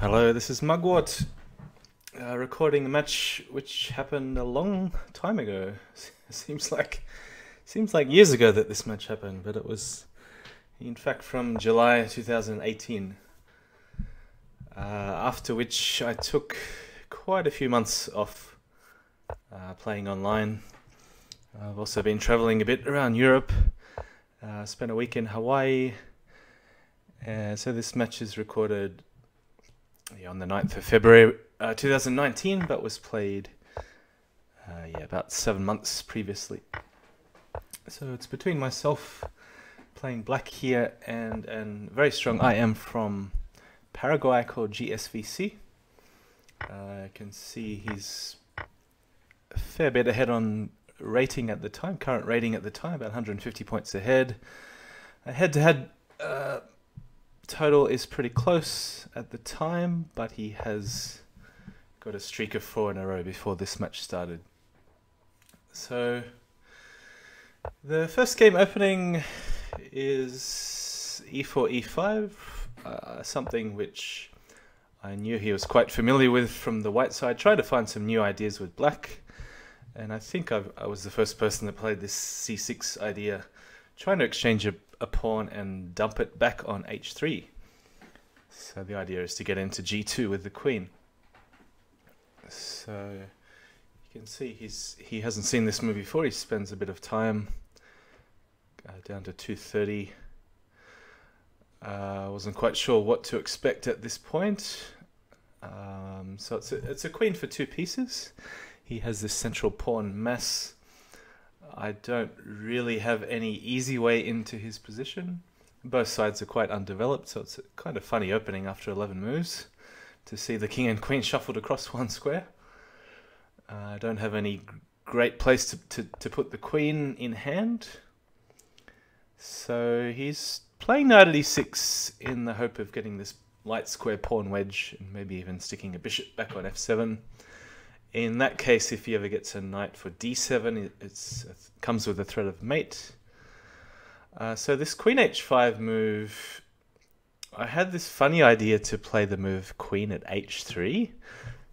Hello, this is Mugwort, recording a match which happened a long time ago. Seems like years ago that this match happened, but it was in fact from July 2018. After which I took quite a few months off playing online. I've also been traveling a bit around Europe. Spent a week in Hawaii. So this match is recorded on the 9th of February 2019, but was played about 7 months previously. So it's between myself playing black here and a very strong IM from Paraguay called gsvc. I can see he's a fair bit ahead on rating at the time, current rating at the time, about 150 points ahead. Head-to-head total is pretty close at the time, but he has got a streak of 4 in a row before this match started. So the first game opening is e4, e5, something which I knew he was quite familiar with from the white side. Tried to find some new ideas with black, and I think I was the first person that played this c6 idea, trying to exchange a pawn and dump it back on h3. So the idea is to get into g2 with the queen. So you can see he hasn't seen this move before. He spends a bit of time down to 230. I wasn't quite sure what to expect at this point. So it's a queen for 2 pieces. He has this central pawn mass. I don't really have any easy way into his position. Both sides are quite undeveloped, so it's a kind of funny opening after 11 moves to see the king and queen shuffled across one square. I don't have any great place to put the queen in hand. So he's playing knight at e6 in the hope of getting this light square pawn wedge and maybe even sticking a bishop back on f7. In that case, if he ever gets a knight for d7, it comes with a threat of mate. So this queen h5 move, I had this funny idea to play the move queen at h3.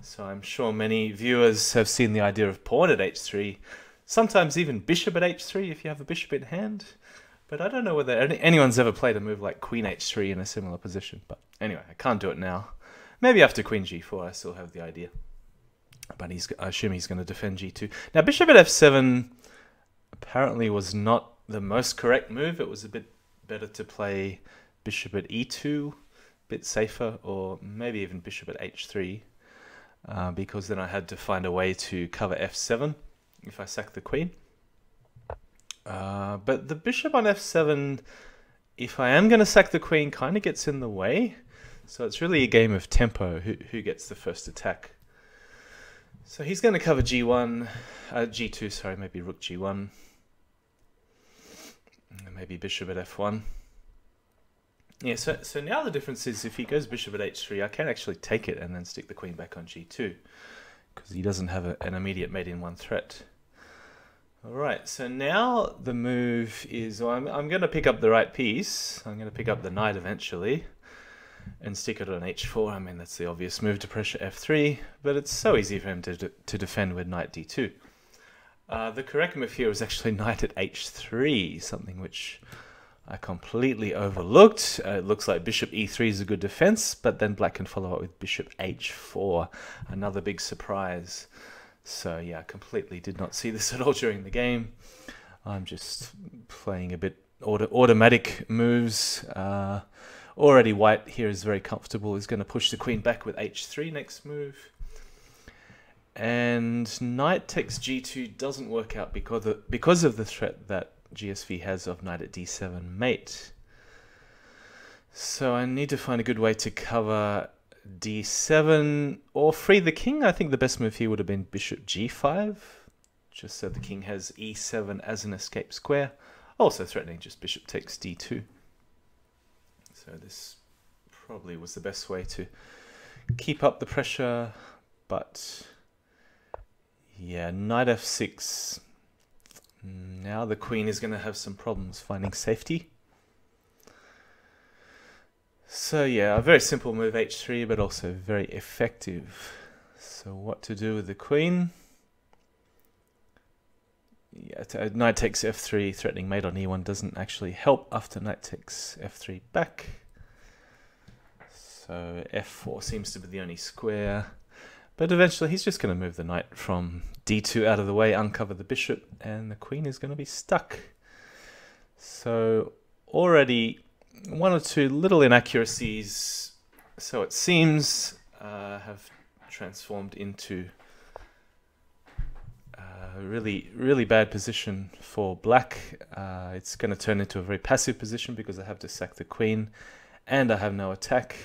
So I'm sure many viewers have seen the idea of pawn at h3, sometimes even bishop at h3 if you have a bishop in hand. But I don't know whether anyone's ever played a move like queen h3 in a similar position. But anyway, I can't do it now. Maybe after queen g4 I still have the idea. But I assume he's going to defend g2. Now bishop at f7 apparently was not the most correct move. It was a bit better to play bishop at e2, a bit safer, or maybe even bishop at h3, because then I had to find a way to cover f7 if I sack the queen. But the bishop on f7, if I am going to sack the queen, kind of gets in the way. So it's really a game of tempo, who gets the first attack. So he's going to cover g1, g2, sorry, maybe rook g1, and maybe bishop at f1. Yeah, so now the difference is if he goes bishop at h3, I can actually take it and then stick the queen back on g2, because he doesn't have an immediate mate in one threat. Alright, so now the move is, well, I'm going to pick up the right piece. I'm going to pick up the knight eventually and stick it on h4. I mean, that's the obvious move to pressure f3, but it's so easy for him to defend with knight d2. The correct move here was actually knight at h3, something which I completely overlooked. It looks like bishop e3 is a good defense, but then black can follow up with bishop h4, another big surprise. So yeah, I completely did not see this at all during the game. I'm just playing a bit automatic moves. Already white here is very comfortable. He's going to push the queen back with h3 next move. And knight takes g2 doesn't work out because of the threat that GSV has of knight at d7 mate. So I need to find a good way to cover d7 or free the king. I think the best move here would have been bishop g5, just so the king has e7 as an escape square. Also threatening just bishop takes d2. So this probably was the best way to keep up the pressure, but yeah, knight f6. Now the queen is going to have some problems finding safety. So yeah, a very simple move h3, but also very effective. So what to do with the queen? Yeah, knight takes f3, threatening mate on e1 doesn't actually help after knight takes f3 back. So f4 seems to be the only square. But eventually he's just going to move the knight from d2 out of the way, uncover the bishop, and the queen is going to be stuck. So already one or two little inaccuracies, so it seems, have transformed into a really bad position for black. It's going to turn into a very passive position because I have to sack the queen and I have no attack.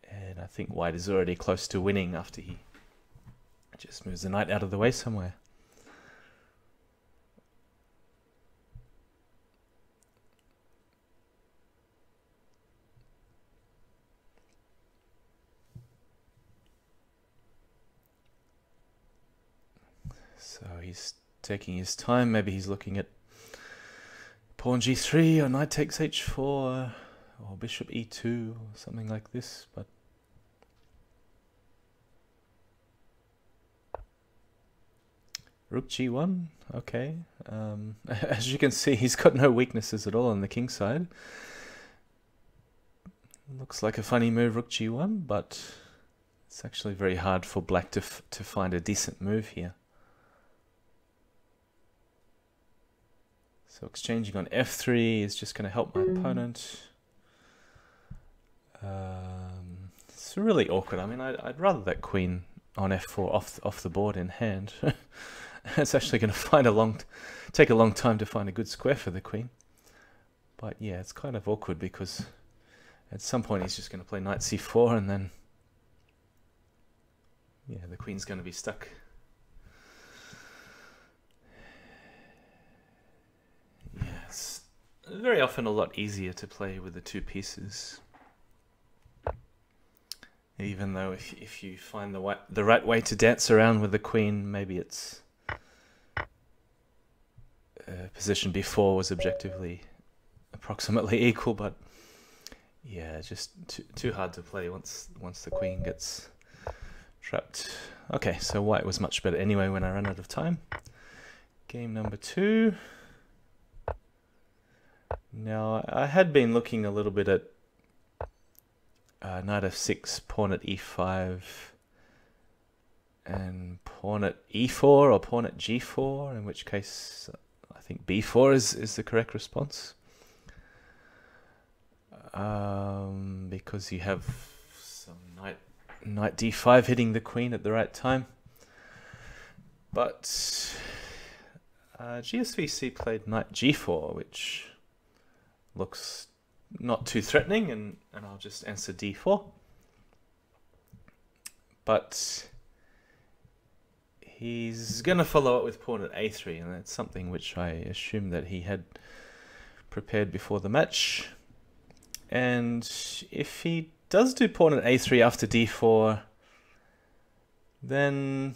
And I think white is already close to winning after he just moves the knight out of the way somewhere. So he's taking his time. Maybe he's looking at pawn g3 or knight takes h4 or bishop e2 or something like this, but rook g1, okay. As you can see, he's got no weaknesses at all on the king side. Looks like a funny move, rook g1, but it's actually very hard for black to find a decent move here. So exchanging on f3 is just going to help my opponent. It's really awkward. I mean, I'd rather that queen on f4 off the board in hand. It's actually going to take a long time to find a good square for the queen. But yeah, it's kind of awkward because at some point he's just going to play knight c4 and then yeah, the queen's going to be stuck. Yeah, it's very often a lot easier to play with the two pieces. Even though if you find the right way to dance around with the queen, maybe it's position before was objectively approximately equal, but yeah, just too hard to play once the queen gets trapped. Okay, so white was much better anyway when I ran out of time. Game number 2. Now I had been looking a little bit at knight f6, pawn at e5, and pawn at e4 or pawn at g4, in which case I think b4 is the correct response. Because you have some knight d5 hitting the queen at the right time. But gsvc played knight g4, which looks not too threatening, and I'll just answer d4. But he's going to follow up with pawn at a3, and that's something which I assume that he had prepared before the match. And if he does do pawn at a3 after d4, then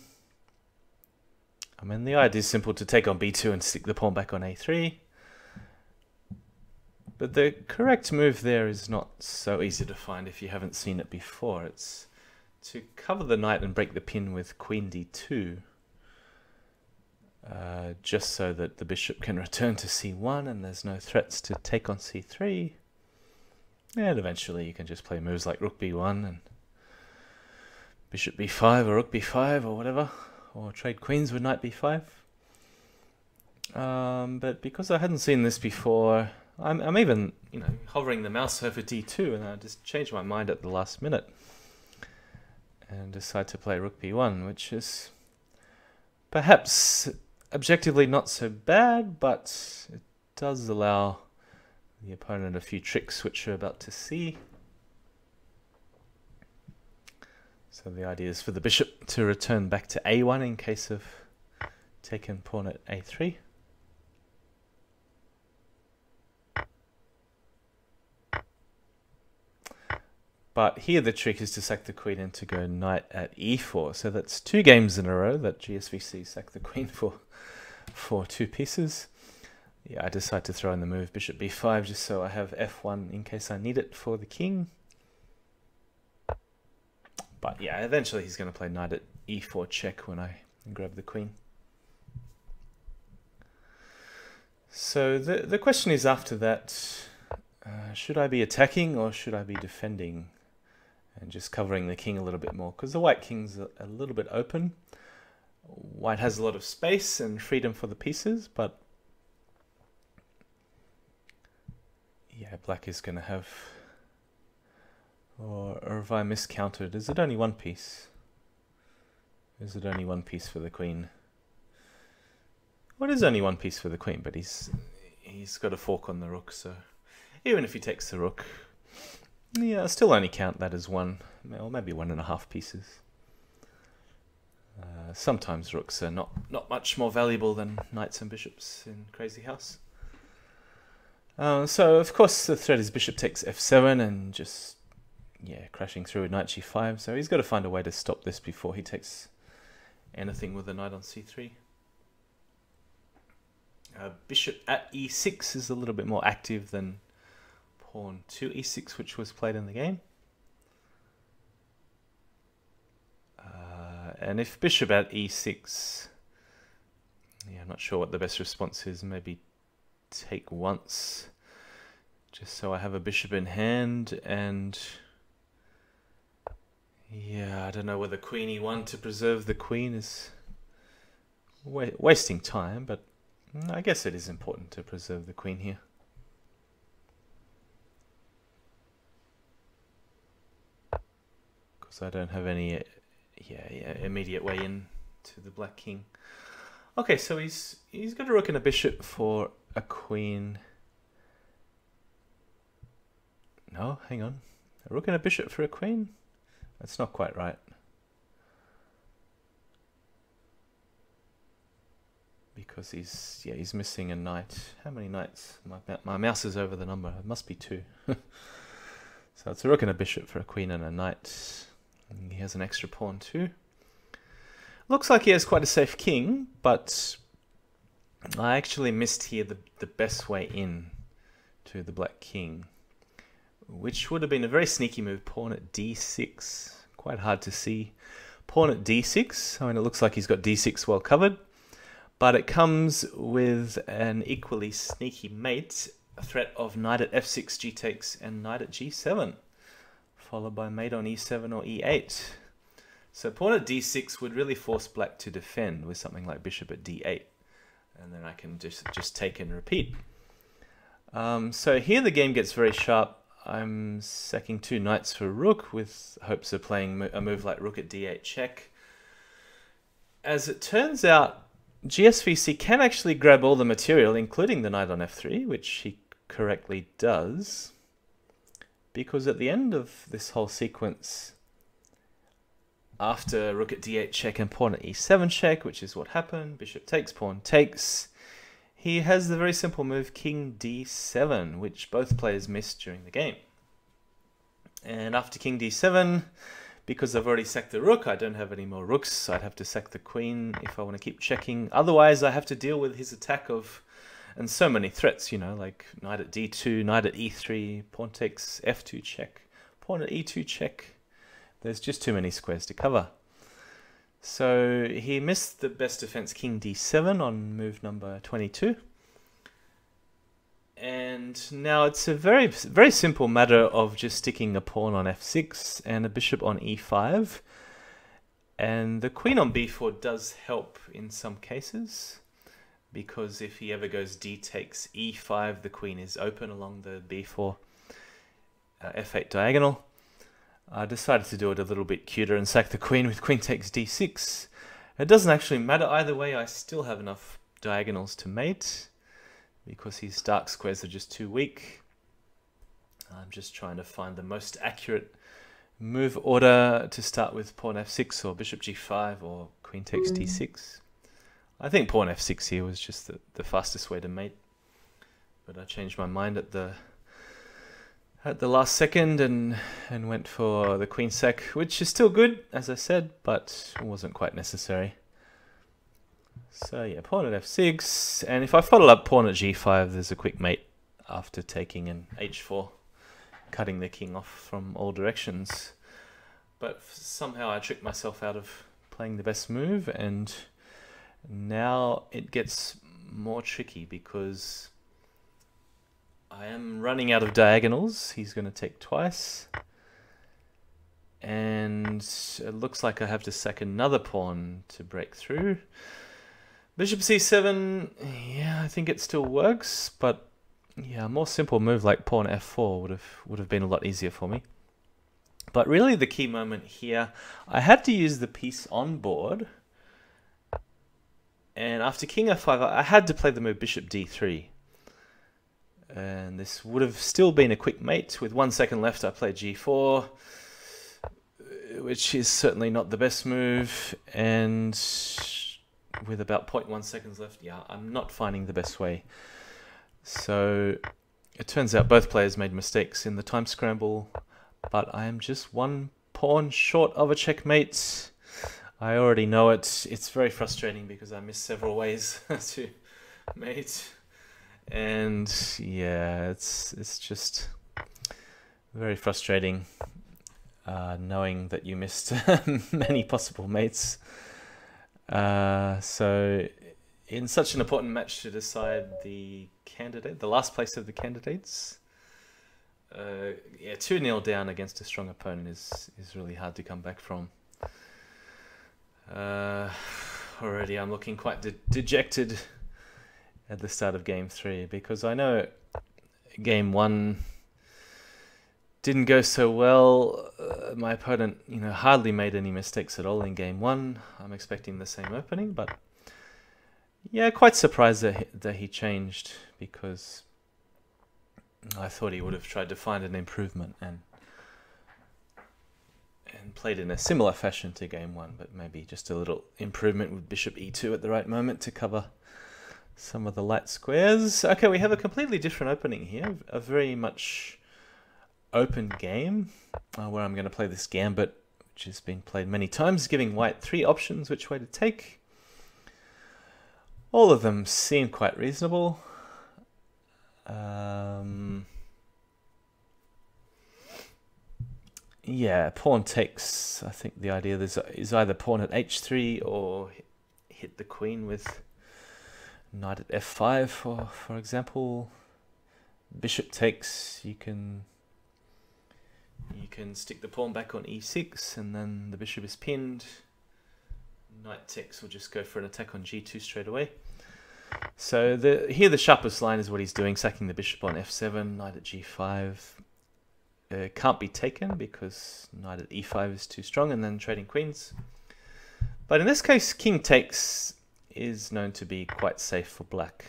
I mean the idea is simple, to take on b2 and stick the pawn back on a3. But the correct move there is not so easy to find if you haven't seen it before. It's to cover the knight and break the pin with queen d2. Just so that the bishop can return to c1 and there's no threats to take on c3. And eventually you can just play moves like rook b1 and bishop b5 or rook b5 or whatever. Or trade queens with knight b5. But because I hadn't seen this before, I'm even, hovering the mouse over d2, and I just changed my mind at the last minute and decide to play rook b1, which is perhaps objectively not so bad, but it does allow the opponent a few tricks which you're about to see. So the idea is for the bishop to return back to a1 in case of taking pawn at a3. But here the trick is to sack the queen and to go knight at e4. So that's 2 games in a row that gsvc sacked the queen for 2 pieces. Yeah, I decide to throw in the move bishop b5 just so I have f1 in case I need it for the king. But yeah, eventually he's going to play knight at e4 check when I grab the queen. So the question is after that, should I be attacking or should I be defending and just covering the king a little bit more? Because the white king's a little bit open. White has a lot of space and freedom for the pieces, but yeah, black is going to have... Or have I miscounted? Is it only one piece? Is it only one piece for the queen? Well, it is only one piece for the queen, but he's got a fork on the rook, so even if he takes the rook, yeah, I still only count that as one, or maybe 1.5 pieces. Sometimes rooks are not much more valuable than knights and bishops in Crazyhouse. So of course the threat is bishop takes f7 and just crashing through with knight g5. So he's got to find a way to stop this before he takes anything with a knight on c3. Bishop at e6 is a little bit more active than pawn to e6, which was played in the game. And if bishop at e6, I'm not sure what the best response is. Maybe take once, just so I have a bishop in hand. And I don't know whether queen e1 to preserve the queen is wasting time, but I guess it is important to preserve the queen here. Because I don't have any immediate way in to the black king. Okay, so he's got a rook and a bishop for a queen. No, hang on. A rook and a bishop for a queen? That's not quite right. Because he's missing a knight. How many knights? My mouse is over the number. It must be 2. So it's a rook and a bishop for a queen and a knight. And he has an extra pawn too. Looks like he has quite a safe king, but I actually missed here the best way in to the black king, which would have been a very sneaky move. Pawn at d6. Quite hard to see. Pawn at d6. I mean, it looks like he's got d6 well covered. But it comes with an equally sneaky mate, a threat of knight at f6, g takes, and knight at g7, followed by mate on e7 or e8. So pawn at d6 would really force black to defend with something like bishop at d8, and then I can just take and repeat. So here the game gets very sharp. I'm sacking 2 knights for rook with hopes of playing a move like rook at d8 check. As it turns out, gsvc can actually grab all the material, including the knight on f3, which he correctly does, because at the end of this whole sequence, after rook at d8 check and pawn at e7 check, which is what happened, bishop takes, pawn takes, he has the very simple move king d7, which both players missed during the game. And after king d7, because I've already sacked the rook, I don't have any more rooks, so I'd have to sack the queen if I want to keep checking. Otherwise, I have to deal with his attack and so many threats, like knight at d2, knight at e3, pawn takes f2 check, pawn at e2 check. There's just too many squares to cover. So he missed the best defense king d7 on move number 22. And now it's a very, very simple matter of just sticking a pawn on f6 and a bishop on e5. And the queen on b4 does help in some cases, because if he ever goes d takes e5, the queen is open along the b4 f8 diagonal. I decided to do it a little bit cuter and sack the queen with queen takes d6. It doesn't actually matter either way. I still have enough diagonals to mate, because his dark squares are just too weak. I'm just trying to find the most accurate move order to start with pawn f6 or bishop g5 or queen takes d6. I think pawn f6 here was just the fastest way to mate, but I changed my mind at the last second and went for the queen sack, which is still good, as I said, but it wasn't quite necessary. So yeah, pawn at f6, and if I follow up pawn at g5, there's a quick mate after taking an h4, cutting the king off from all directions. But somehow I tricked myself out of playing the best move, and now it gets more tricky because I am running out of diagonals. He's going to take twice, and it looks like I have to sack another pawn to break through. Bishop c7, yeah, I think it still works, but yeah, a more simple move like pawn f4 would have been a lot easier for me. But really the key moment here, I had to use the piece on board, and after king f5 I had to play the move bishop d3, and this would have still been a quick mate. With 1 second left I played g4, which is certainly not the best move, and with about 0.1 seconds left, yeah, I'm not finding the best way. So it turns out both players made mistakes in the time scramble, but I am just one pawn short of a checkmate. I already know it. It's very frustrating because I miss several ways to mate, and yeah, it's just very frustrating knowing that you missed many possible mates. So in such an important match to decide the last place of the candidates, yeah, 2-0 down against a strong opponent is really hard to come back from. Already I'm looking quite dejected at the start of game 3, because I know game 1 didn't go so well. My opponent, hardly made any mistakes at all in game 1. I'm expecting the same opening, but yeah, quite surprised that he changed, because I thought he would have tried to find an improvement and played in a similar fashion to game 1, but maybe just a little improvement with bishop e2 at the right moment to cover some of the light squares. Okay, we have a completely different opening here, a very much open game where I'm going to play this gambit, which has been played many times, giving white 3 options which way to take. All of them seem quite reasonable. Yeah, pawn takes. I think the idea is either pawn at h3 or hit the queen with knight at f5, for example. Bishop takes. You can stick the pawn back on e6, and then the bishop is pinned. Knight takes will just go for an attack on g2 straight away. So here the sharpest line is what he's doing, sacking the bishop on f7, knight at g5. Can't be taken because knight at e5 is too strong, and then trading queens. But in this case, king takes is known to be quite safe for black.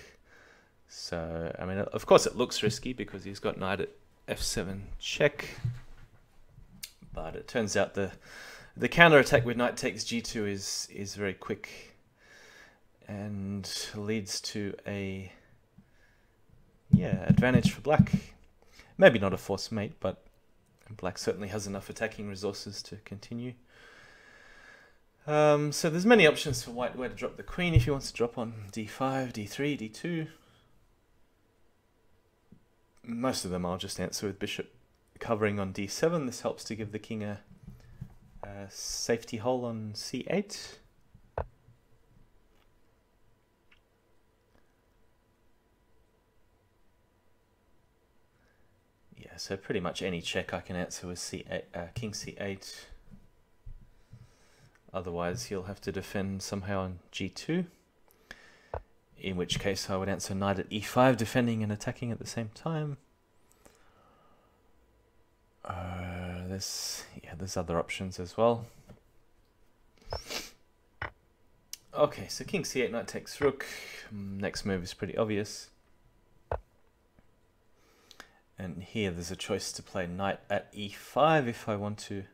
So, I mean, of course it looks risky because he's got knight at f7 check. But it turns out the counter-attack with knight takes g2 is very quick and leads to a advantage for black. Maybe not a forced mate, but black certainly has enough attacking resources to continue. So there's many options for white where to drop the queen if he wants to drop on d5, d3, d2. Most of them I'll just answer with bishop covering on d7. This helps to give the king a safety hole on c8. Yeah, so pretty much any check I can answer with c8, king c8. Otherwise he'll have to defend somehow on g2, in which case I would answer knight at e5, defending and attacking at the same time. There's other options as well. Okay, so king c8, knight takes rook. Next move is pretty obvious. And here there's a choice to play knight at e5 if I want to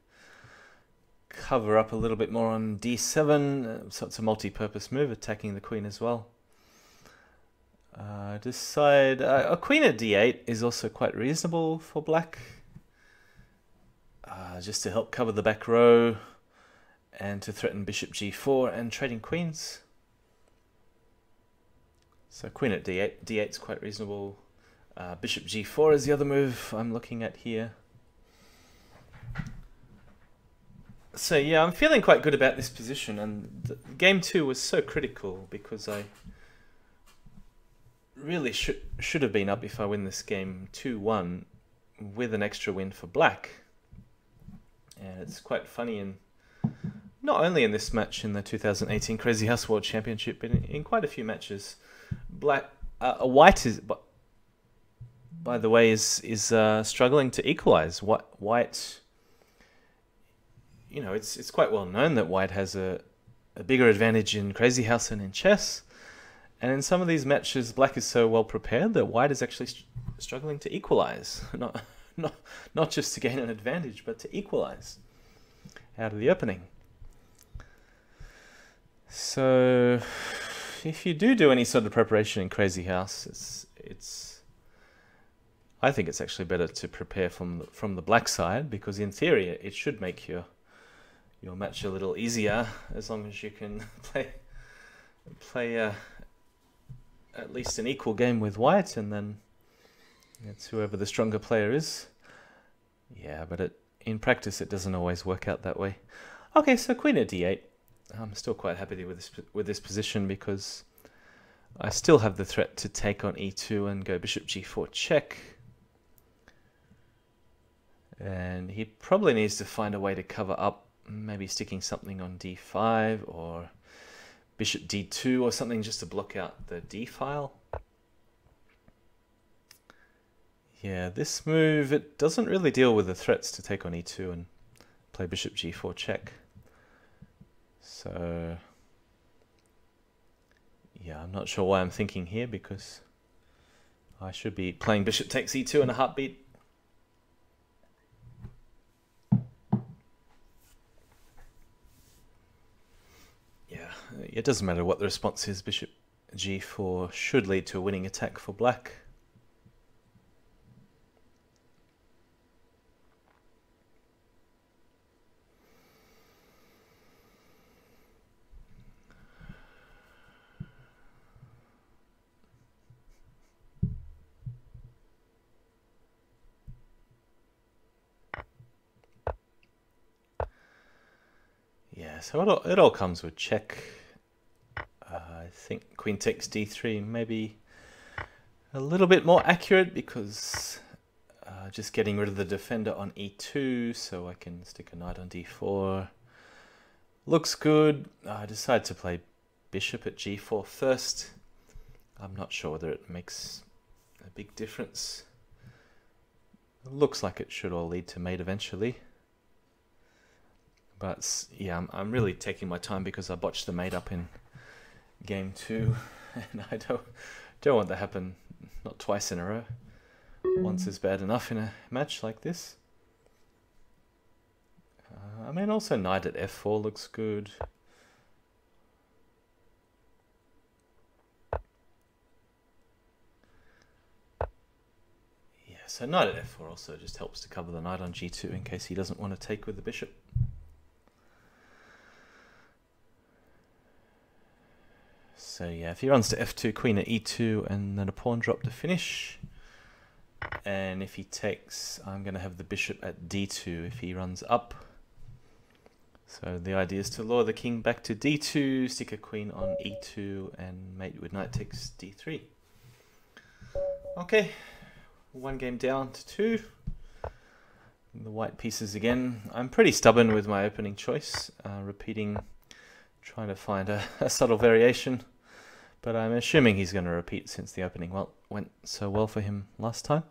cover up a little bit more on d7. So it's a multi-purpose move, attacking the queen as well. Decide a queen at d8 is also quite reasonable for black, just to help cover the back row and to threaten bishop g4 and trading queens. So queen at d8. d8 is quite reasonable. Bishop g4 is the other move I'm looking at here. So yeah, I'm feeling quite good about this position, and game 2 was so critical because I really should have been up if I win this game 2-1 with an extra win for black. And it's quite funny, and not only in this match in the 2018 Crazyhouse World Championship, but in quite a few matches, white is, by the way, is struggling to equalize. White, you know, it's quite well known that white has a bigger advantage in Crazyhouse than in chess. And in some of these matches, black is so well prepared that white is actually struggling to equalize. Not just to gain an advantage, but to equalize out of the opening. So if you do any sort of preparation in Crazyhouse, I think it's actually better to prepare from the black side, because in theory it should make your match a little easier, as long as you can play at least an equal game with white, and then it's whoever the stronger player is. Yeah, but in practice it doesn't always work out that way. Okay, so queen at d8. I'm still quite happy with this position, because I still have the threat to take on e2 and go bishop g4 check. And he probably needs to find a way to cover up, maybe sticking something on d5 or bishop d2 or something, just to block out the d file. Yeah, this move, it doesn't really deal with the threats to take on e2 and play bishop g4 check. So yeah, I'm not sure why I'm thinking here, because I should be playing bishop takes e2 in a heartbeat. Yeah, it doesn't matter what the response is. Bishop g4 should lead to a winning attack for black. Yeah, so it all comes with check. I think queen takes d3 maybe a little bit more accurate, because just getting rid of the defender on e2 so I can stick a knight on d4 looks good. I decide to play bishop at g4 first. I'm not sure whether it makes a big difference. It looks like it should all lead to mate eventually. But yeah, I'm really taking my time, because I botched the mate up in game 2, and I don't want that to happen, not twice in a row. Once is bad enough in a match like this. I mean, also knight at f4 looks good. Yeah, so knight at f4 also just helps to cover the knight on g2 in case he doesn't want to take with the bishop. So yeah, if he runs to f2, queen at e2, and then a pawn drop to finish. And if he takes, I'm going to have the bishop at d2 if he runs up. So the idea is to lure the king back to d2, stick a queen on e2, and mate with knight takes d3. Okay, one game down to 2. The white pieces again. I'm pretty stubborn with my opening choice, repeating, trying to find a subtle variation. But I'm assuming he's going to repeat, since the opening went so well for him last time.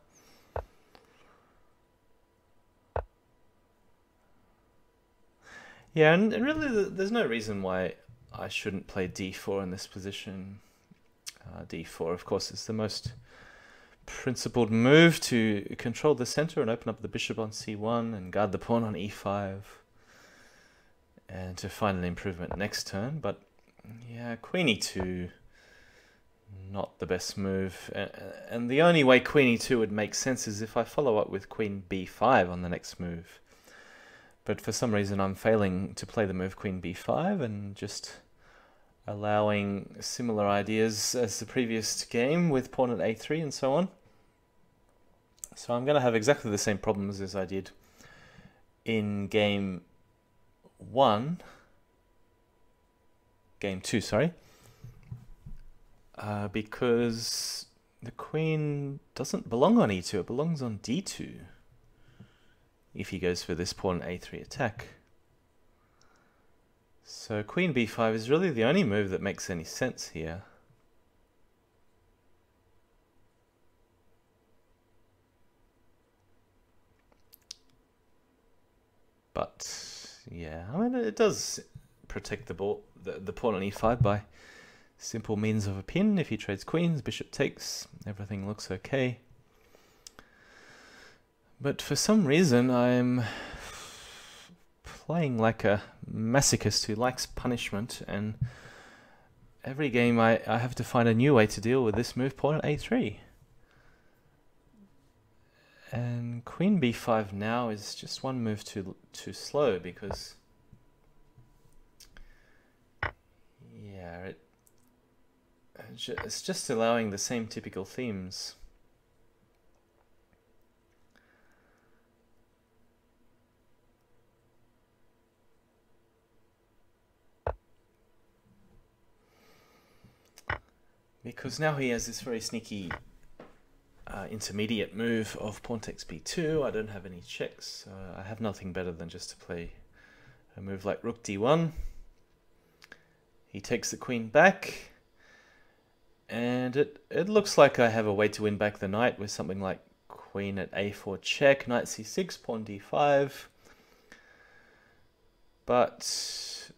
Yeah, and really there's no reason why I shouldn't play d4 in this position. d4, of course, is the most principled move to control the center and open up the bishop on c1 and guard the pawn on e5. And to find an improvement next turn. But yeah, queen e2, not the best move. And the only way queen e2 would make sense is if I follow up with queen b5 on the next move. But for some reason I'm failing to play the move queen b5 and just allowing similar ideas as the previous game with pawn at a3 and so on. So I'm going to have exactly the same problems as I did in game 2, sorry, because the queen doesn't belong on e2, it belongs on d2 if he goes for this pawn a3 attack. So queen b5 is really the only move that makes any sense here. But yeah, I mean, it does protect the pawn on e5 by simple means of a pin. If he trades queens, bishop takes, everything looks okay. But for some reason, I'm playing like a masochist who likes punishment, and every game I have to find a new way to deal with this move, pawn at a3. And queen b5 now is just one move too slow, because yeah, it's just allowing the same typical themes. Because now he has this very sneaky intermediate move of pawn takes b2. I don't have any checks. I have nothing better than just to play a move like rook d1. He takes the queen back, and it looks like I have a way to win back the knight with something like queen at a4 check, knight c6, pawn d5. But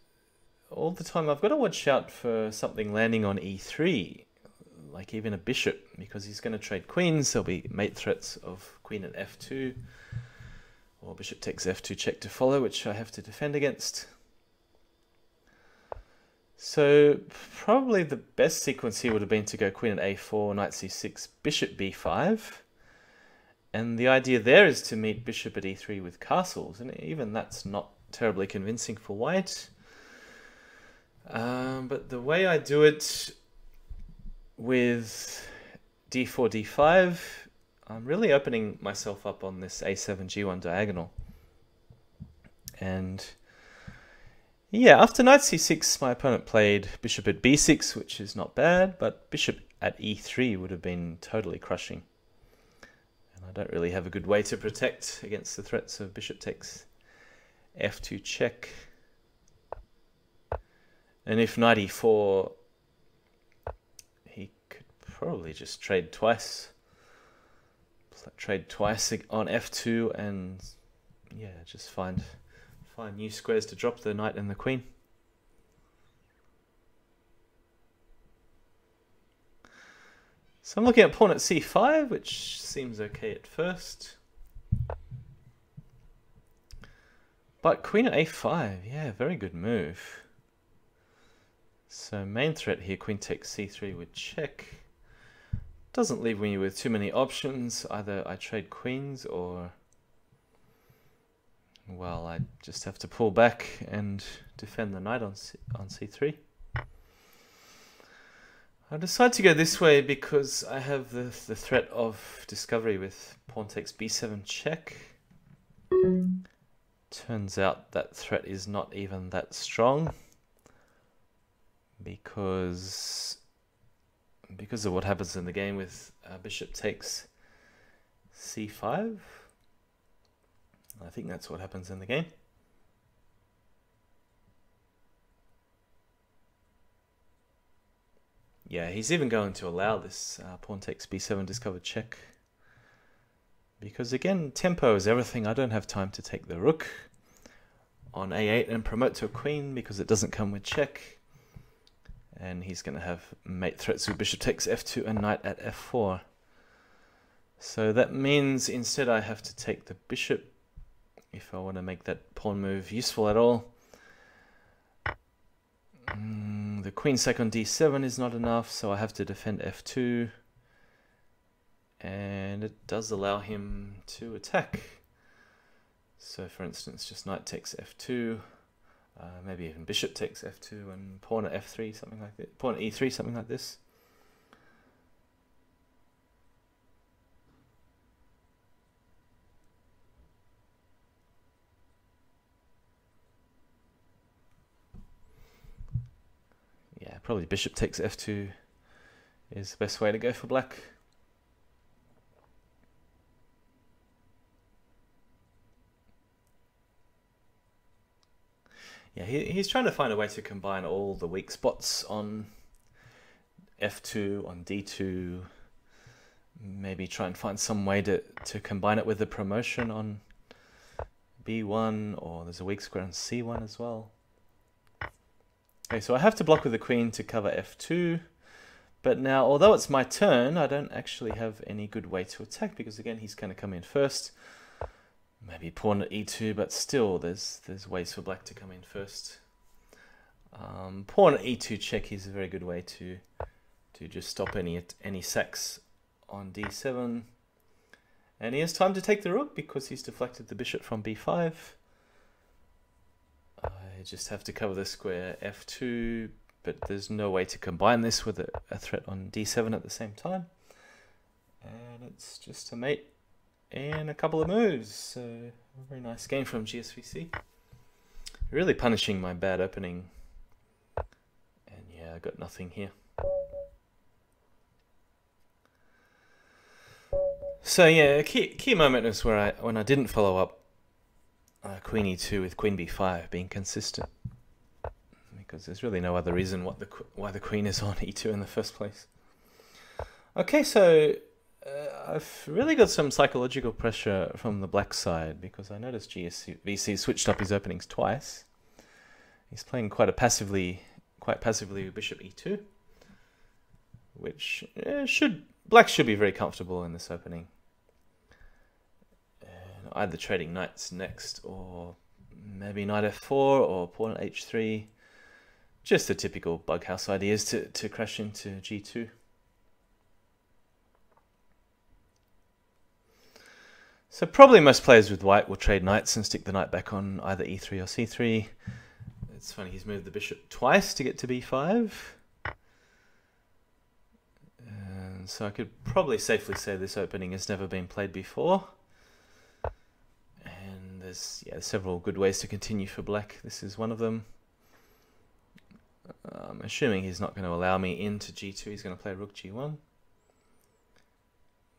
all the time I've got to watch out for something landing on e3, like even a bishop, because he's going to trade queens. There'll be mate threats of queen at f2, or bishop takes f2 check to follow, which I have to defend against. So probably the best sequence here would have been to go queen at a4, knight c6, bishop b5. And the idea there is to meet bishop at e3 with castles, and even that's not terribly convincing for white. But the way I do it with d4, d5, I'm really opening myself up on this a7, g1 diagonal. And yeah, after knight c6, my opponent played bishop at b6, which is not bad, but bishop at e3 would have been totally crushing. And I don't really have a good way to protect against the threats of bishop takes f2 check. And if knight e4, he could probably just trade twice on f2, and yeah, just find new squares to drop the knight and the queen. So I'm looking at pawn at c5, which seems okay at first. But queen at a5, yeah, very good move. So main threat here, queen takes c3 with check. Doesn't leave me with too many options. Either I trade queens, or well, I just have to pull back and defend the knight on c3. I decide to go this way because I have the threat of discovery with pawn takes b7 check. Turns out that threat is not even that strong, because of what happens in the game with bishop takes c5. I think that's what happens in the game. Yeah, he's even going to allow this pawn takes b7 discovered check. Because again, tempo is everything. I don't have time to take the rook on a8 and promote to a queen because it doesn't come with check. And he's going to have mate threats with bishop takes f2 and knight at f4. So that means instead I have to take the bishop if I want to make that pawn move useful at all. The queen sack on d7 is not enough, so I have to defend f2. And it does allow him to attack. So for instance, just knight takes f2. Maybe even bishop takes f2 and pawn at f3, something like that. Pawn at e3, something like this. Yeah, probably bishop takes f2 is the best way to go for black. Yeah, he's trying to find a way to combine all the weak spots on f2, on d2. Maybe try and find some way to combine it with the promotion on b1, or there's a weak square on c1 as well. Okay, so I have to block with the queen to cover f2. But now, although it's my turn, I don't actually have any good way to attack, because again, he's going to come in first. Maybe pawn at e2, but still, there's ways for black to come in first. Pawn at e2 check is a very good way to just stop any sacks on d7. And he has time to take the rook because he's deflected the bishop from b5. I just have to cover the square f2, but there's no way to combine this with a threat on d7 at the same time. And it's just a mate in a couple of moves. So a very nice game from gsvc. Really punishing my bad opening. And yeah, I got nothing here. So yeah, a key moment was when I didn't follow up queen e2 with queen b5 being consistent, because there's really no other reason why the queen is on e2 in the first place. Okay, so I've really got some psychological pressure from the black side, because I noticed gsvc switched up his openings twice. He's playing quite passively with bishop e2, which black should be very comfortable in this opening. And either trading knights next, or maybe knight f4 or pawn at h3. Just the typical bug house ideas to crash into g2. So probably most players with white will trade knights and stick the knight back on either e3 or c3. It's funny, he's moved the bishop twice to get to b5. And so I could probably safely say this opening has never been played before. And there's several good ways to continue for black. This is one of them. I'm assuming he's not going to allow me into g2. He's going to play rook g1.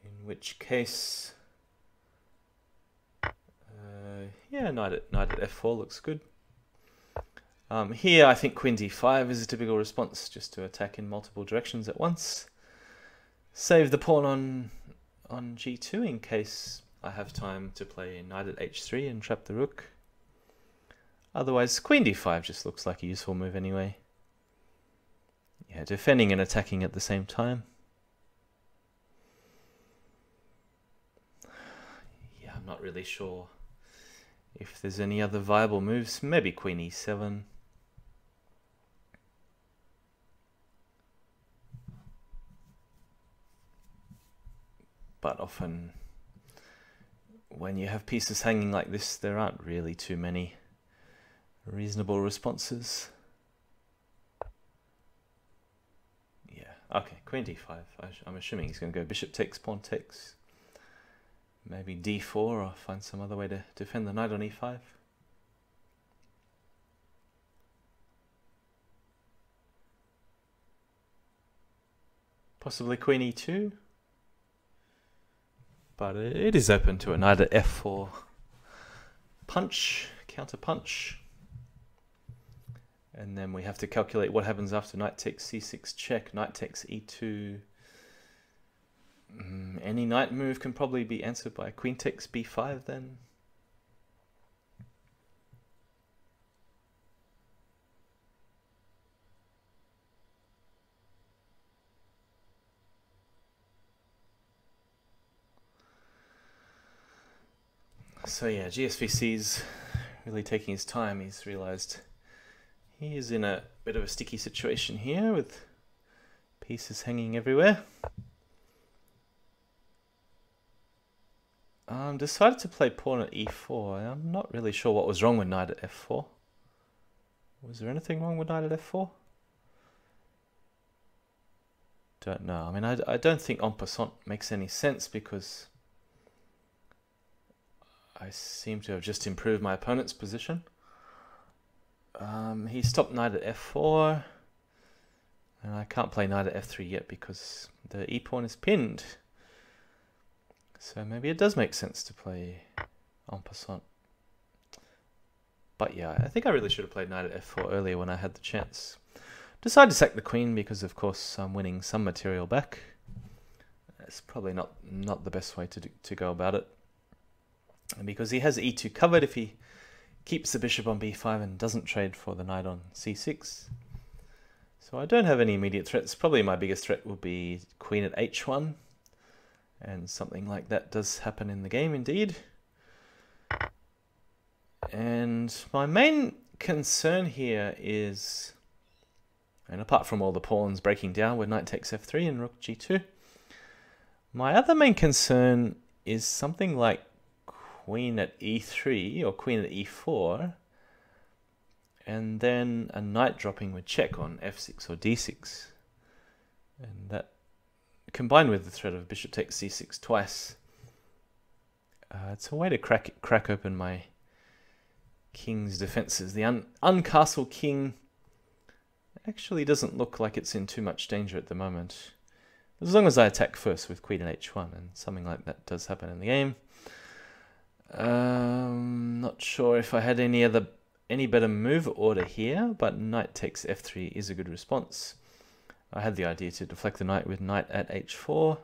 In which case, yeah, knight at f4 looks good. Here, I think queen d5 is a typical response, just to attack in multiple directions at once. Save the pawn on g2 in case I have time to play knight at h3 and trap the rook. Otherwise, queen d5 just looks like a useful move anyway. Yeah, defending and attacking at the same time. Yeah, I'm not really sure if there's any other viable moves. Maybe queen e7. But often, when you have pieces hanging like this, there aren't really too many reasonable responses. Yeah, okay, queen d5. I'm assuming he's going to go bishop takes, pawn takes. Maybe d4, or find some other way to defend the knight on e5. Possibly queen e2. But it is open to a knight at f4 punch, counter punch. And then we have to calculate what happens after knight takes c6 check, knight takes e2. Any knight move can probably be answered by queen takes b5 then. So yeah, gsvc's really taking his time. He's realized he is in a bit of a sticky situation here with pieces hanging everywhere. Decided to play pawn at e4. I'm not really sure what was wrong with knight at f4. Was there anything wrong with knight at f4? Don't know. I mean, I don't think en passant makes any sense because I seem to have just improved my opponent's position. He stopped knight at f4, and I can't play knight at f3 yet because the e-pawn is pinned. So maybe it does make sense to play en passant. But yeah, I think I really should have played knight at f4 earlier when I had the chance. Decided to sack the queen because, of course, I'm winning some material back. It's probably not the best way to go about it. And because he has e2 covered if he keeps the bishop on b5 and doesn't trade for the knight on c6. So I don't have any immediate threats. Probably my biggest threat will be queen at h1. And something like that does happen in the game, indeed. And my main concern here is, and apart from all the pawns breaking down with knight takes f3 and rook g2, my other main concern is something like queen at e3 or queen at e4, and then a knight dropping with check on f6 or d6. And that, combined with the threat of bishop takes c6 twice, it's a way to crack open my king's defenses. The uncastled king actually doesn't look like it's in too much danger at the moment, as long as I attack first with queen at h1, and something like that does happen in the game. Not sure if I had any better move order here, but knight takes f3 is a good response. I had the idea to deflect the knight with knight at h4,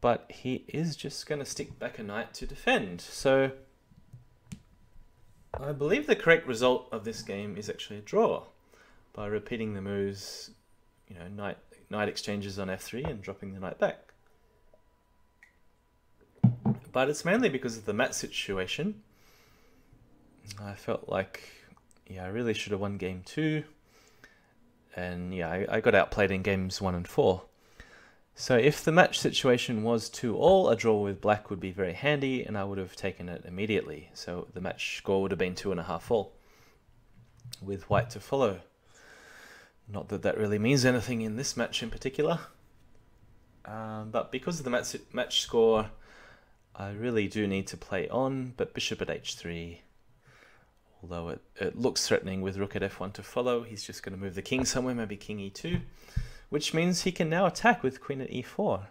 but he is just going to stick back a knight to defend. So I believe the correct result of this game is actually a draw by repeating the moves, you know, knight exchanges on f3 and dropping the knight back. But it's mainly because of the mat situation. I felt like, yeah, I really should have won game 2. And yeah, I got outplayed in games 1 and 4. So if the match situation was 2-all, a draw with black would be very handy, and I would have taken it immediately. So the match score would have been 2.5-all, with white to follow. Not that that really means anything in this match in particular. But because of the match score, I really do need to play on, but bishop at h3. Although it looks threatening with rook at f1 to follow, he's just going to move the king somewhere, maybe king e2. Which means he can now attack with queen at e4.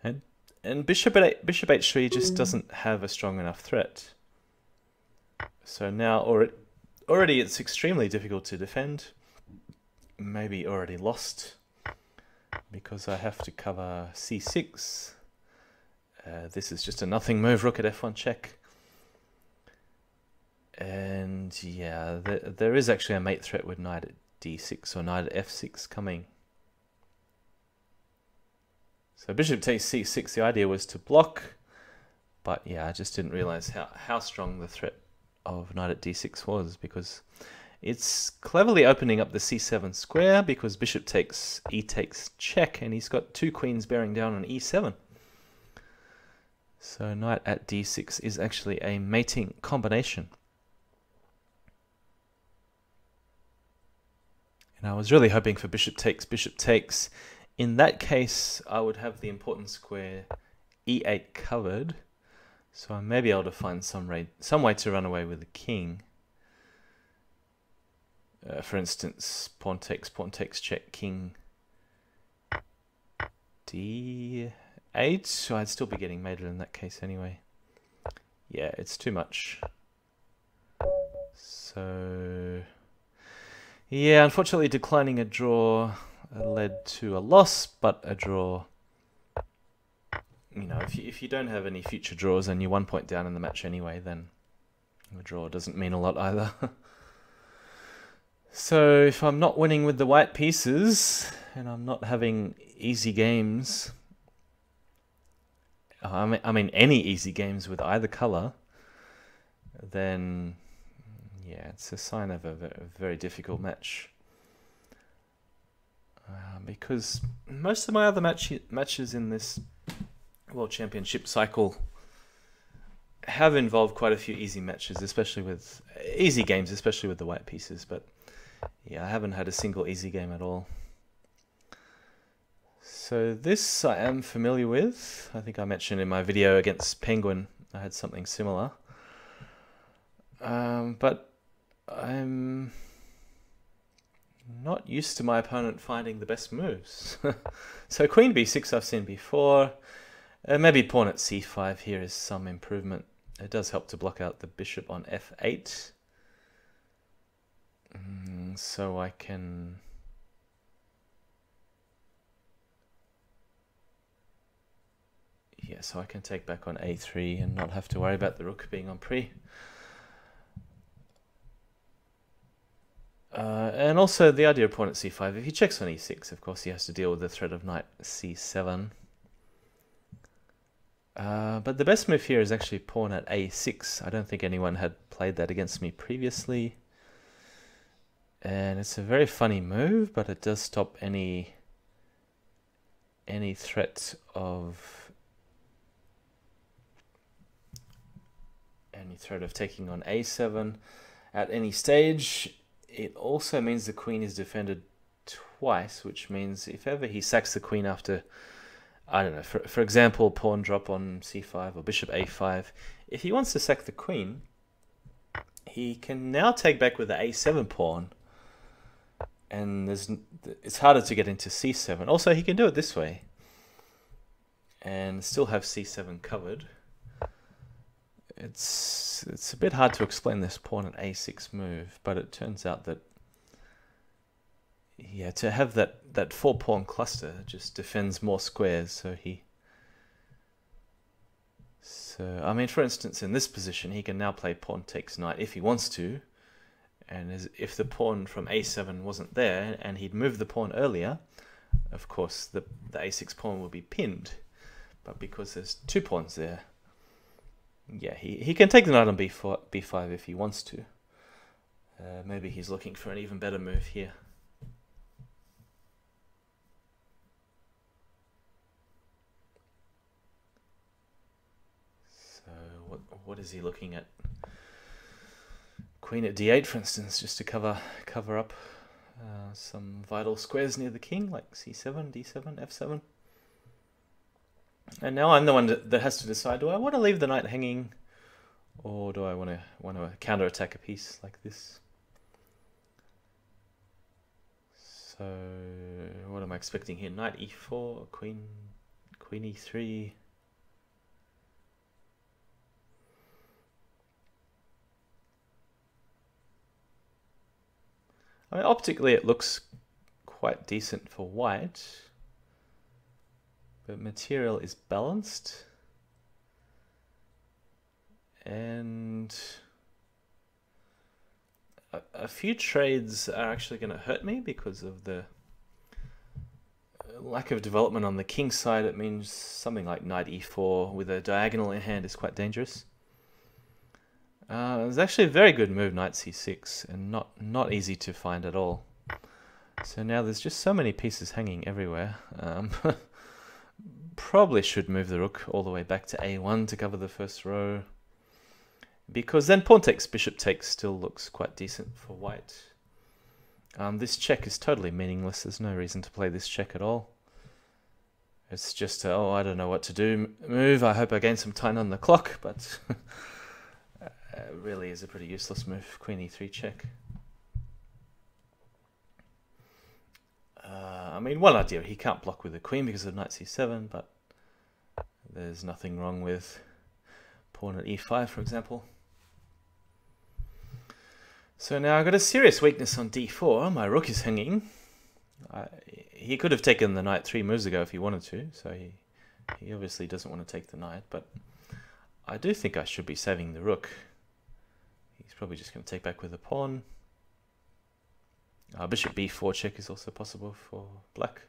And bishop h3 just doesn't have a strong enough threat. So now already it's extremely difficult to defend. Maybe already lost, because I have to cover c6. This is just a nothing move, rook at f1 check. And yeah, there is actually a mate threat with knight at d6 or knight at f6 coming. So bishop takes c6, the idea was to block, but yeah, I just didn't realize how strong the threat of knight at d6 was, because it's cleverly opening up the c7 square, because bishop takes e takes check, and he's got two queens bearing down on e7. So knight at d6 is actually a mating combination. And I was really hoping for bishop takes, bishop takes. In that case, I would have the important square e8 covered, so I may be able to find some way to run away with the king. For instance, pawn takes check, king d8. So I'd still be getting mated in that case anyway. Yeah, it's too much. So yeah, unfortunately declining a draw led to a loss, but a draw, you know, if you don't have any future draws and you're 1 point down in the match anyway, then a draw doesn't mean a lot either. So if I'm not winning with the white pieces and I'm not having easy games, I mean any easy games with either color, then yeah, it's a sign of a very difficult match. Because most of my other matches in this World Championship cycle have involved quite a few easy matches, especially with easy games, especially with the white pieces. But yeah, I haven't had a single easy game at all. So this I am familiar with. I think I mentioned in my video against Penguin I had something similar. But I'm not used to my opponent finding the best moves. So queen b6 I've seen before. Maybe pawn at c5 here is some improvement. It does help to block out the bishop on f8. So I can... Yeah, so I can take back on a3 and not have to worry about the rook being on pre. And also the idea of pawn at c5, if he checks on e6, of course he has to deal with the threat of knight c7. But the best move here is actually pawn at a6. I don't think anyone had played that against me previously. And it's a very funny move, but it does stop any threat of taking on a7 at any stage. It also means the queen is defended twice, which means if ever he sacks the queen after, I don't know, for example, pawn drop on c5 or bishop a5, if he wants to sack the queen, he can now take back with the a7 pawn, and it's harder to get into c7. Also, he can do it this way and still have c7 covered. It's a bit hard to explain this pawn at a6 move, but it turns out that, yeah, to have that four pawn cluster just defends more squares. So I mean, for instance, in this position, he can now play pawn takes knight if he wants to, and if the pawn from a7 wasn't there and he'd moved the pawn earlier, of course the a6 pawn will be pinned. But because there's two pawns there, yeah, he can take the knight on b5 if he wants to. Maybe he's looking for an even better move here. So what is he looking at? Queen at d8, for instance, just to cover up some vital squares near the king, like c7, d7, f7. And now I'm the one that has to decide, do I want to leave the knight hanging, or do I want to counter-attack a piece like this? So what am I expecting here? Knight e4, queen e3. I mean, optically it looks quite decent for white, but material is balanced, and a few trades are actually going to hurt me because of the lack of development on the king side. It means something like knight e4 with a diagonal in hand is quite dangerous. It's actually a very good move, knight c6, and not easy to find at all. So now there's just so many pieces hanging everywhere. Probably should move the rook all the way back to a1 to cover the first row, because then pawn takes, bishop takes still looks quite decent for white. This check is totally meaningless. There's no reason to play this check at all. It's just a, oh, I don't know what to do move. I hope I gain some time on the clock, but it really is a pretty useless move. Queen e3 check. I mean, one idea, he can't block with the queen because of knight c7, but there's nothing wrong with pawn at e5, for example. So now I've got a serious weakness on d4. My rook is hanging. He could have taken the knight 3 moves ago if he wanted to, so he obviously doesn't want to take the knight, but I do think I should be saving the rook. He's probably just going to take back with the pawn. Bishop b4 check is also possible for black.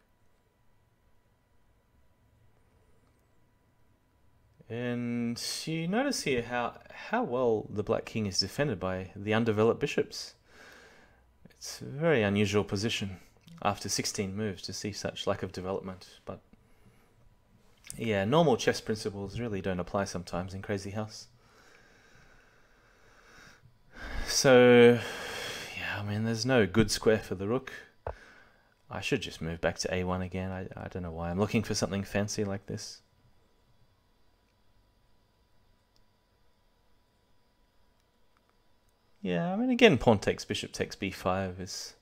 And you notice here how well the black king is defended by the undeveloped bishops. It's a very unusual position after 16 moves to see such lack of development. But yeah, normal chess principles really don't apply sometimes in Crazyhouse. so yeah, I mean, there's no good square for the rook. I should just move back to a1 again. I don't know why I'm looking for something fancy like this. Yeah, I mean, again, pawn takes, bishop takes b5 is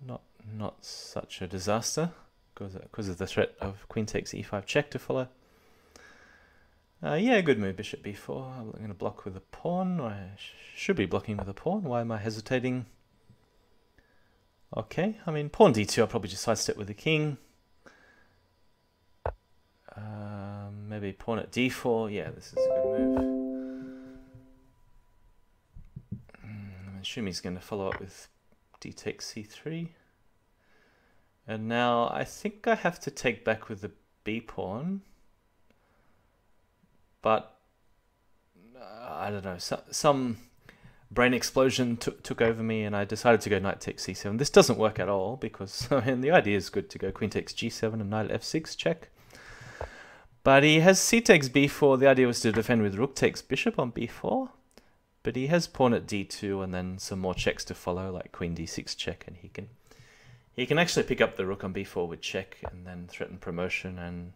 not such a disaster because of the threat of queen takes e5 check to follow. Yeah, good move, bishop b4. I'm going to block with a pawn. I should be blocking with a pawn. Why am I hesitating? Okay, I mean, pawn d2, I'll probably just sidestep with the king. Maybe pawn at d4. Yeah, this is a good move. I assume he's going to follow up with d takes c3. And now I think I have to take back with the b pawn. But I don't know, some brain explosion took over me and I decided to go knight takes c7. This doesn't work at all because I mean, the idea is good to go queen takes g7 and knight at f6 check. But he has c takes b4. The idea was to defend with rook takes bishop on b4. But he has pawn at d2 and then some more checks to follow, like queen d6 check, and he can actually pick up the rook on b4 with check and then threaten promotion, and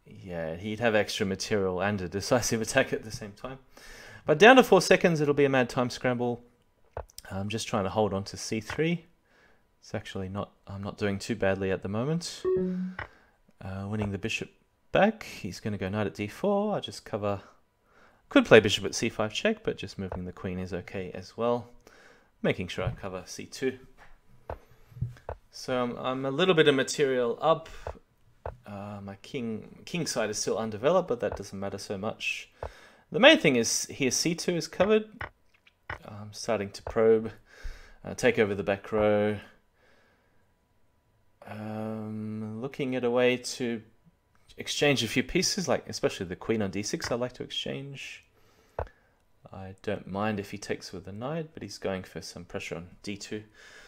yeah, he'd have extra material and a decisive attack at the same time. But down to 4 seconds, it'll be a mad time scramble. I'm just trying to hold on to c3. It's actually not, I'm not doing too badly at the moment. Winning the bishop back. He's going to go knight at d4. I just cover. Could play bishop at c5 check, but just moving the queen is okay as well. Making sure I cover c2. So I'm a little bit of material up. My king side is still undeveloped, but that doesn't matter so much. The main thing is here c2 is covered. I'm starting to probe, take over the back row. Looking at a way to exchange a few pieces, like especially the queen on d6 I like to exchange. I don't mind if he takes with the knight, but he's going for some pressure on d2.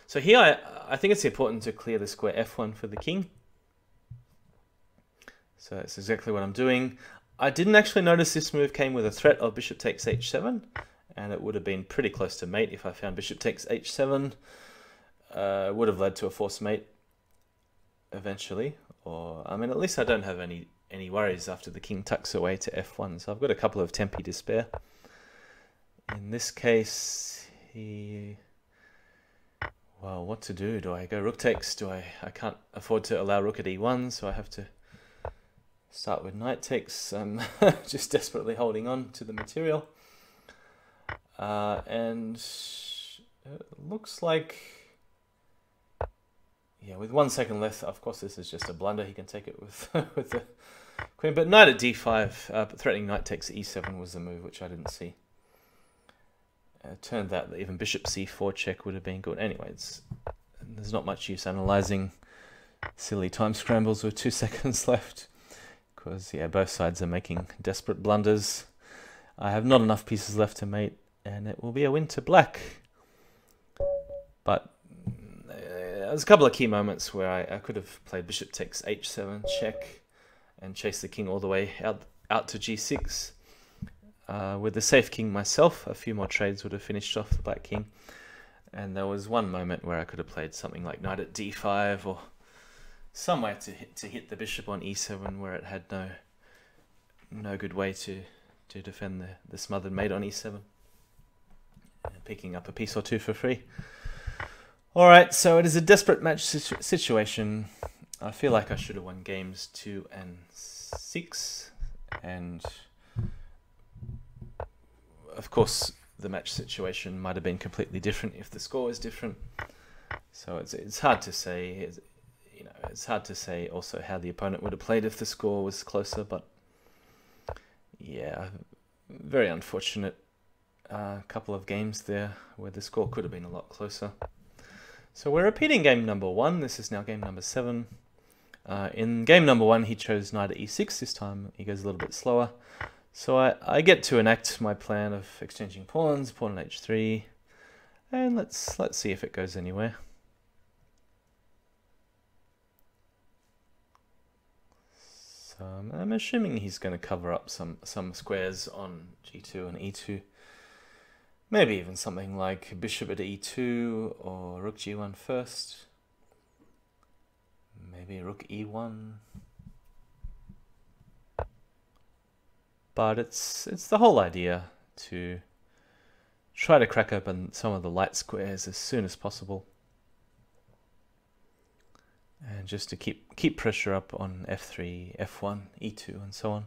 So here I think it's important to clear the square f1 for the king. So that's exactly what I'm doing. I didn't actually notice this move came with a threat of bishop takes h7, and it would have been pretty close to mate if I found bishop takes h7. Would have led to a forced mate eventually, or I mean, at least I don't have any worries after the king tucks away to f1. So I've got a couple of tempi to spare. In this case, well, what to do? Do I go rook takes? I can't afford to allow rook at e1, so I have to start with knight takes. I'm just desperately holding on to the material. And it looks like, yeah, with 1 second left, of course this is just a blunder. He can take it with with the queen. But knight at d5, threatening knight takes e7 was the move, which I didn't see. Turned out that even bishop c4 check would have been good. Anyways, there's not much use analyzing silly time scrambles with 2 seconds left, because yeah, both sides are making desperate blunders. I have not enough pieces left to mate, and it will be a win to black. But there's a couple of key moments where I could have played bishop takes h7 check and chased the king all the way out to g6. With the safe king myself, a few more trades would have finished off the black king. And there was one moment where I could have played something like knight at d5, or some way to hit the bishop on e7 where it had no good way to defend the smothered mate on e7. Picking up a piece or two for free. Alright, so it is a desperate match situation. I feel like I should have won games 2 and 6, and of course the match situation might have been completely different if the score was different. So it's hard to say. You know, it's hard to say also how the opponent would have played if the score was closer. But yeah, very unfortunate couple of games there where the score could have been a lot closer. So we're repeating game number 1. This is now game number 7. In game number 1, he chose knight at e6. This time he goes a little bit slower. So I get to enact my plan of exchanging pawns, pawn on h3, and let's see if it goes anywhere. So I'm assuming he's going to cover up some squares on g2 and e2. Maybe even something like bishop at e2 or rook g1 first. Maybe rook e1. But it's the whole idea to try to crack open some of the light squares as soon as possible. And just to keep pressure up on f3, f1, e2 and so on.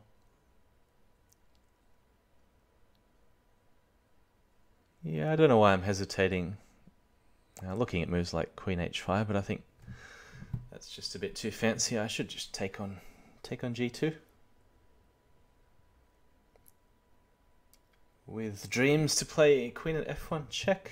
Yeah, I don't know why I'm hesitating looking at moves like queen h5, but I think that's just a bit too fancy. I should just take on g2. With dreams to play queen at f1 check.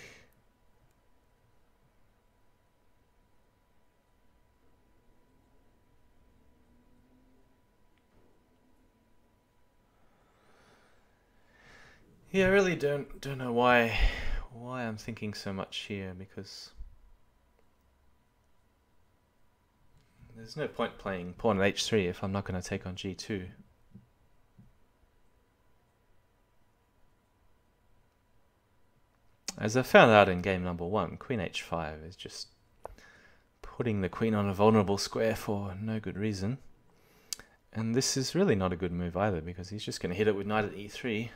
Yeah, I really don't know why I'm thinking so much here, because there's no point playing pawn at h3 if I'm not going to take on g2. As I found out in game number 1, queen h5 is just putting the queen on a vulnerable square for no good reason. And this is really not a good move either, because he's just going to hit it with knight at e3.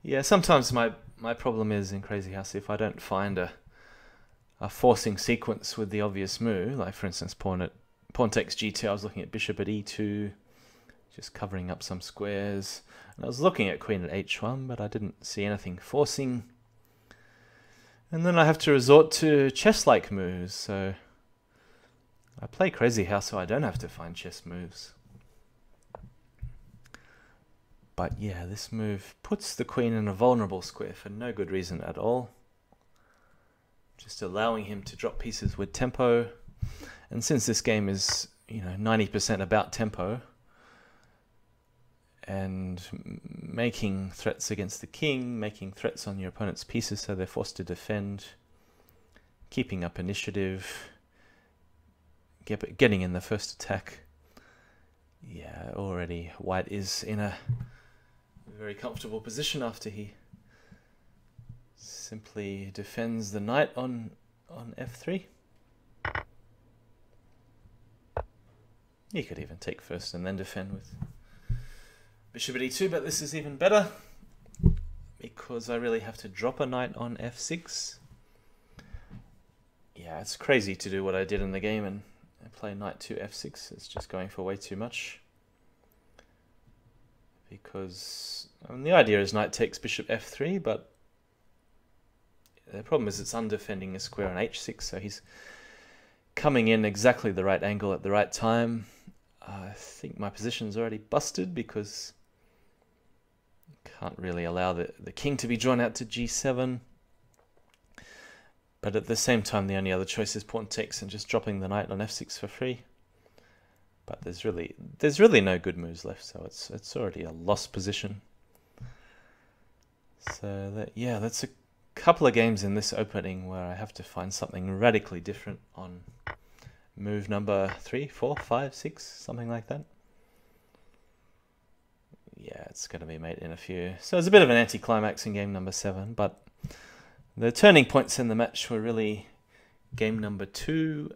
Yeah, sometimes my problem is in Crazyhouse, if I don't find a forcing sequence with the obvious move, like for instance pawn takes g2, I was looking at bishop at e2, just covering up some squares, and I was looking at queen at h1, but I didn't see anything forcing. And then I have to resort to chess-like moves, so I play Crazyhouse so I don't have to find chess moves. But yeah, this move puts the queen in a vulnerable square for no good reason at all. Just allowing him to drop pieces with tempo. And since this game is, 90% about tempo, and making threats against the king, making threats on your opponent's pieces so they're forced to defend, keeping up initiative, getting in the first attack. Yeah, already white is in a very comfortable position after he simply defends the knight on f3. He could even take first and then defend with bishop at e2, but this is even better because I really have to drop a knight on f6. Yeah, it's crazy to do what I did in the game and play knight to f6. It's just going for way too much. Because the idea is knight takes bishop f3, but the problem is it's undefending a square on h6, so he's coming in exactly the right angle at the right time. I think my position's already busted because can't really allow the king to be drawn out to g7. But at the same time, the only other choice is pawn takes and just dropping the knight on f6 for free. But there's really no good moves left, so it's already a lost position. So that's a couple of games in this opening where I have to find something radically different on move number 3, 4, 5, 6, something like that. Yeah, it's going to be mate in a few. So it's a bit of an anticlimax in game number 7, but the turning points in the match were really game number 2,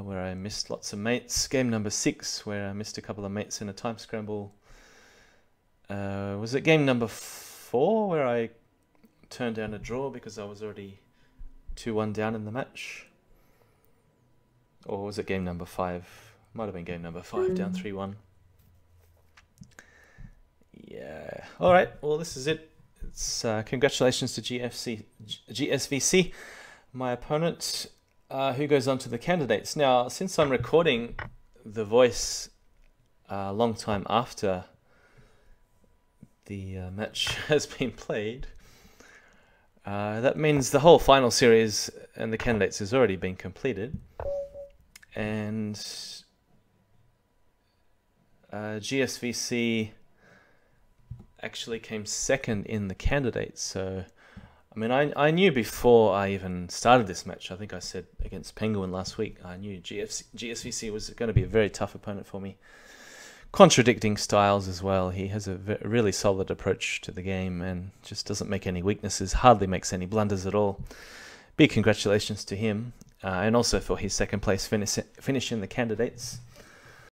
where I missed lots of mates. Game number 6, where I missed a couple of mates in a time scramble. Was it game number 4, where I turned down a draw because I was already 2-1 down in the match? Or was it game number 5? Might have been game number 5, down 3-1. Yeah. All right. Well, this is it. It's congratulations to GSVC, my opponent, who goes on to the candidates. Now, since I'm recording the voice a long time after the match has been played, that means the whole final series and the candidates has already been completed. And GSVC actually came second in the candidates. So, I mean, I knew before I even started this match, I think I said against Penguin last week, I knew GSVC was going to be a very tough opponent for me. contradicting styles as well. He has a really solid approach to the game and just doesn't make any weaknesses, hardly makes any blunders at all. Big congratulations to him, and also for his second place finish in the candidates.